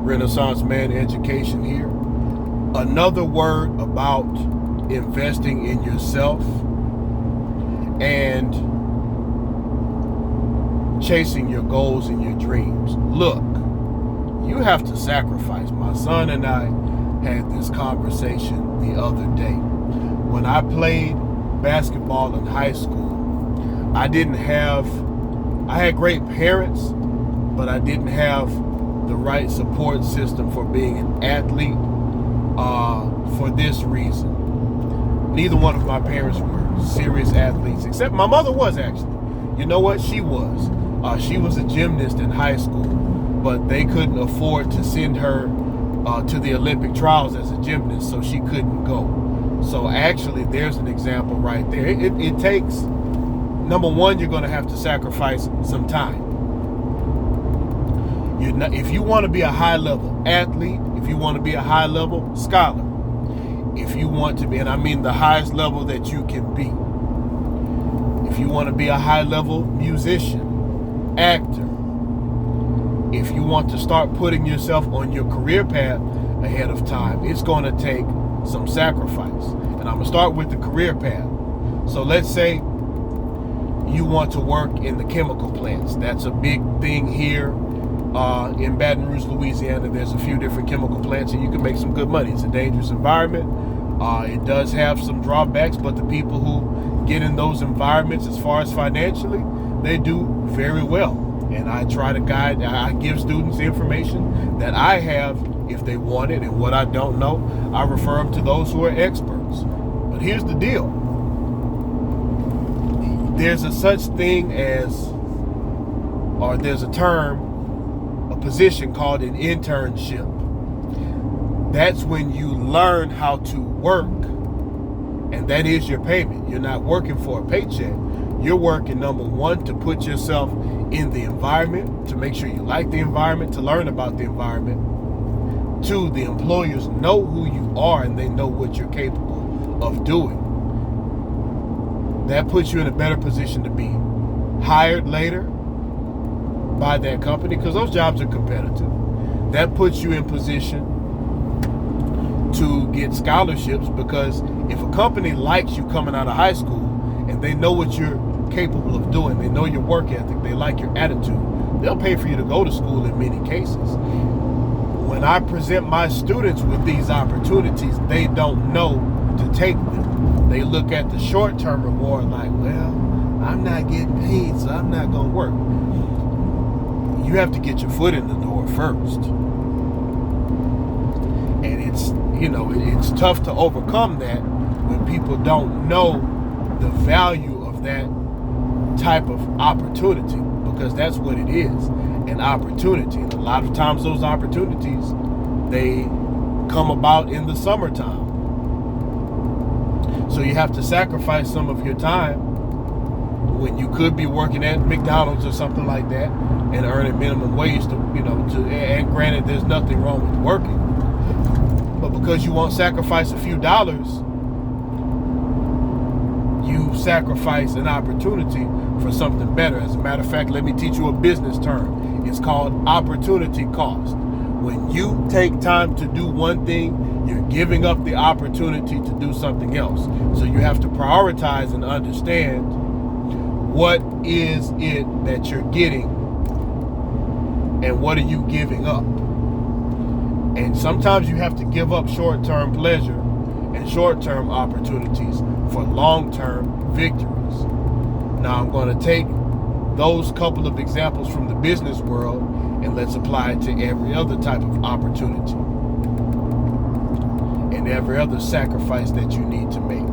Renaissance Man Education here. Another word about investing in yourself and chasing your goals and your dreams. Look, you have to sacrifice. My son and I had this conversation the other day. When I played basketball in high school, I had great parents, but I didn't have the right support system for being an athlete for this reason. Neither one of my parents were serious athletes, except my mother was actually. You know what? She was. She was a gymnast in high school, but they couldn't afford to send her to the Olympic trials as a gymnast, so she couldn't go. So actually, there's an example right there. It takes, number one, you're going to have to sacrifice some time. If you want to be a high-level athlete, if you want to be a high-level scholar, if you want to be, and I mean the highest level that you can be, if you want to be a high-level musician, actor, if you want to start putting yourself on your career path ahead of time, it's going to take some sacrifice. And I'm going to start with the career path. So let's say you want to work in the chemical plants. That's a big thing here in Baton Rouge, Louisiana. There's a few different chemical plants and you can make some good money. It's a dangerous environment. It does have some drawbacks, but the people who get in those environments, as far as financially, they do very well. And I try to guide, I give students the information that I have if they want it, and what I don't know, I refer them to those who are experts. But here's the deal. There's a such thing as, or there's a term, a position called an internship. That's when you learn how to work, and that is your payment. You're not working for a paycheck. You're working, number one, to put yourself in the environment, to make sure you like the environment, to learn about the environment. Two, the employers know who you are and they know what you're capable of doing. That puts you in a better position to be hired later by that company, because those jobs are competitive. That puts you in position to get scholarships, because if a company likes you coming out of high school and they know what you're capable of doing, they know your work ethic, they like your attitude, they'll pay for you to go to school in many cases. When I present my students with these opportunities, they don't know to take them. They look at the short-term reward like, well, I'm not getting paid, so I'm not going to work. You have to get your foot in the door first. And it's tough to overcome that when people don't know the value of that type of opportunity, because that's what it is, an opportunity. And a lot of times those opportunities, they come about in the summertime. So you have to sacrifice some of your time when you could be working at McDonald's or something like that and earning minimum wage and granted, there's nothing wrong with working, but because you won't sacrifice a few dollars, you sacrifice an opportunity for something better. As a matter of fact, let me teach you a business term. It's called opportunity cost. When you take time to do one thing, you're giving up the opportunity to do something else. So you have to prioritize and understand what is it that you're getting and what are you giving up. And sometimes you have to give up short-term pleasure and short-term opportunities for long-term victories. Now I'm going to take those couple of examples from the business world and let's apply it to every other type of opportunity and every other sacrifice that you need to make.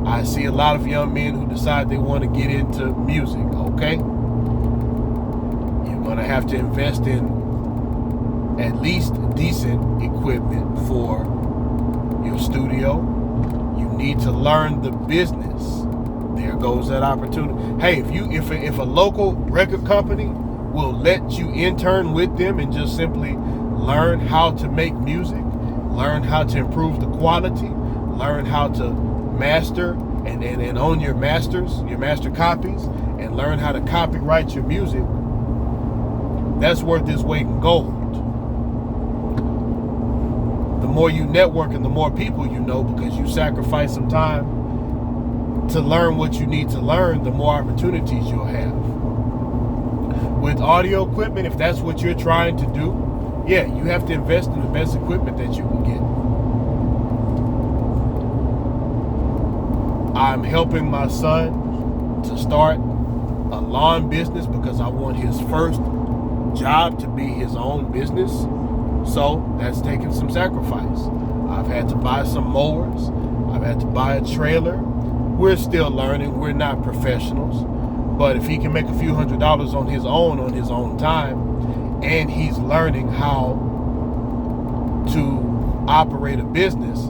I see a lot of young men who decide they want to get into music, okay? You're going to have to invest in at least decent equipment for your studio. You need to learn the business. There goes that opportunity. Hey, if a local record company will let you intern with them and just simply learn how to make music, learn how to improve the quality, learn how to master and own your master copies, and learn how to copyright your music, that's worth its weight in gold. The more you network and the more people you know, because you sacrifice some time to learn what you need to learn, the more opportunities you'll have. With audio equipment, if that's what you're trying to do, yeah, you have to invest in the best equipment that you can get. I'm helping my son to start a lawn business because I want his first job to be his own business. So that's taking some sacrifice. I've had to buy some mowers. I've had to buy a trailer. We're still learning. We're not professionals. But if he can make a few $100s on his own time, and he's learning how to operate a business,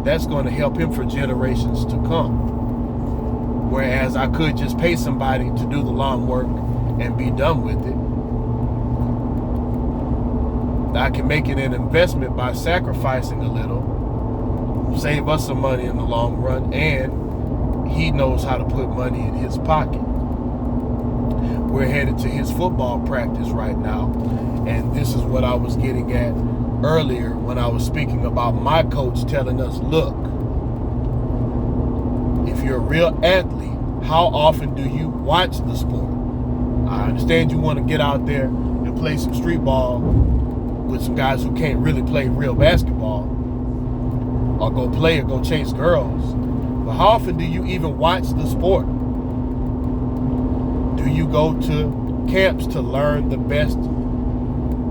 that's going to help him for generations to come. Whereas I could just pay somebody to do the lawn work and be done with it. I can make it an investment by sacrificing a little, save us some money in the long run, and he knows how to put money in his pocket. We're headed to his football practice right now, and this is what I was getting at earlier when I was speaking about my coach telling us, look, if you're a real athlete, how often do you watch the sport? I understand you want to get out there and play some street ball with some guys who can't really play real basketball, or go play or go chase girls. But how often do you even watch the sport? Do you go to camps to learn the best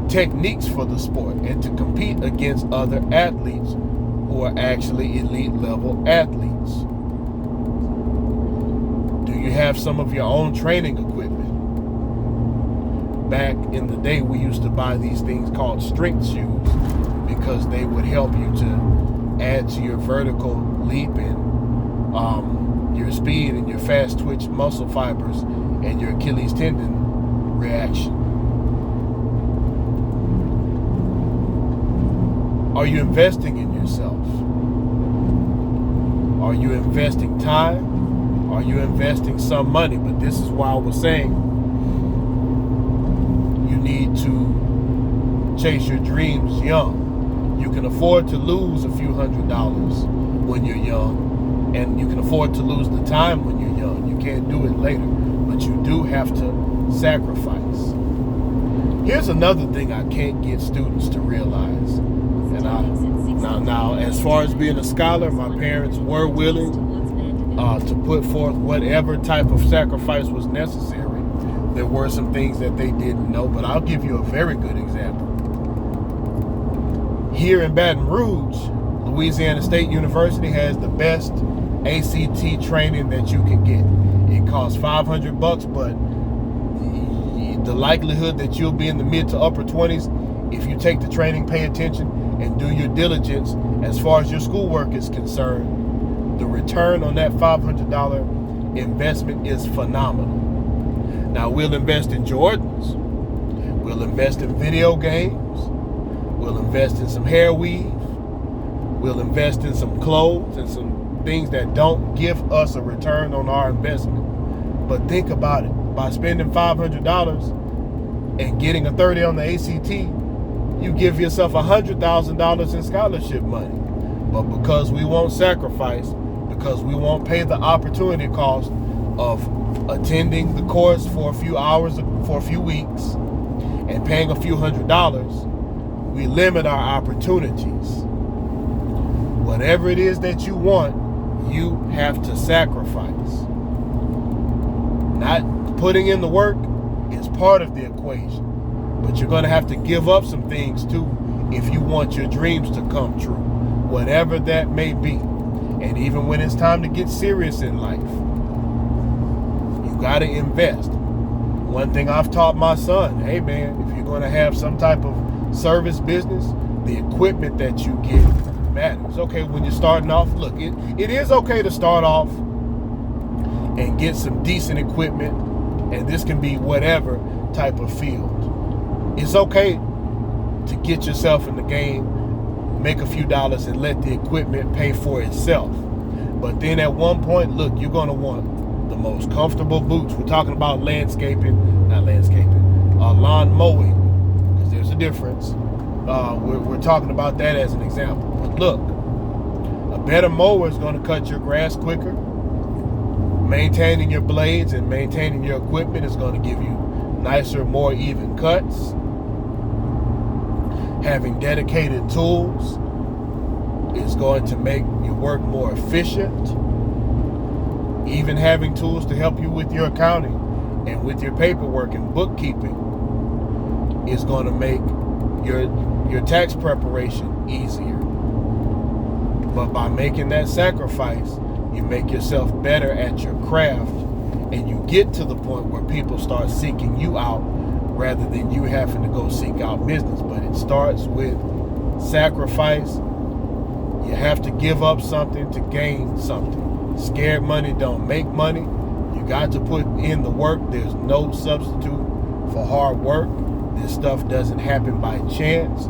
techniques for the sport and to compete against other athletes who are actually elite level athletes? Do you have some of your own training equipment? Back in the day, we used to buy these things called strength shoes because they would help you to add to your vertical leap and your speed and your fast twitch muscle fibers and your Achilles tendon reaction. Are you investing in yourself? Are you investing time? Are you investing some money? But this is why I was saying you need to chase your dreams young. You can afford to lose a few $100s when you're young, and you can afford to lose the time when you're young. You can't do it later, but you do have to sacrifice. Here's another thing I can't get students to realize. And now, as far as being a scholar, my parents were willing to put forth whatever type of sacrifice was necessary. There were some things that they didn't know, but I'll give you a very good example. Here in Baton Rouge, Louisiana State University has the best ACT training that you can get. It costs $500, but the likelihood that you'll be in the mid to upper 20s if you take the training, pay attention, and do your diligence as far as your schoolwork is concerned, the return on that $500 investment is phenomenal. Now, we'll invest in Jordans. We'll invest in video games. We'll invest in some hair weave. We'll invest in some clothes and some things that don't give us a return on our investment. But think about it. By spending $500 and getting a 30 on the ACT, you give yourself $100,000 in scholarship money. But because we won't sacrifice, because we won't pay the opportunity cost of attending the course for a few hours, for a few weeks, and paying a few $100s, we limit our opportunities. Whatever it is that you want, you have to sacrifice. Not putting in the work is part of the equation, but you're going to have to give up some things too if you want your dreams to come true, whatever that may be. And even when it's time to get serious in life, you got to invest. One thing I've taught my son, hey man, if you're going to have some type of service business, the equipment that you get matters. Okay, when you're starting off, look, it is okay to start off and get some decent equipment, and this can be whatever type of field. It's okay to get yourself in the game, make a few dollars, and let the equipment pay for itself. But then at one point, look, you're going to want the most comfortable boots. We're talking about lawn mowing. difference. We're talking about that as an example. But look, a better mower is going to cut your grass quicker. Maintaining your blades and maintaining your equipment is going to give you nicer, more even cuts. Having dedicated tools is going to make your work more efficient. Even having tools to help you with your accounting and with your paperwork and bookkeeping is going to make your tax preparation easier. But by making that sacrifice, you make yourself better at your craft, and you get to the point where people start seeking you out rather than you having to go seek out business. But it starts with sacrifice. You have to give up something to gain something. Scared money don't make money. You got to put in the work. There's no substitute for hard work. This stuff doesn't happen by chance.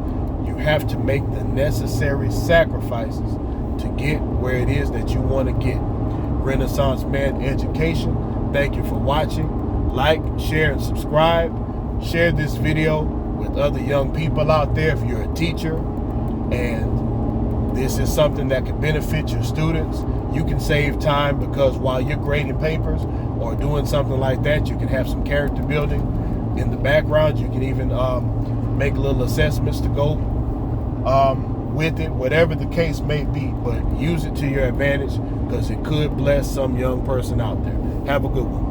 You have to make the necessary sacrifices to get where it is that you want to get. Renaissance Man Education. Thank you for watching. Like, share, and subscribe. Share this video with other young people out there if you're a teacher and this is something that could benefit your students. You can save time because while you're grading papers or doing something like that, you can have some character building in the background. You can even make little assessments to go with it, whatever the case may be, but use it to your advantage because it could bless some young person out there. Have a good one.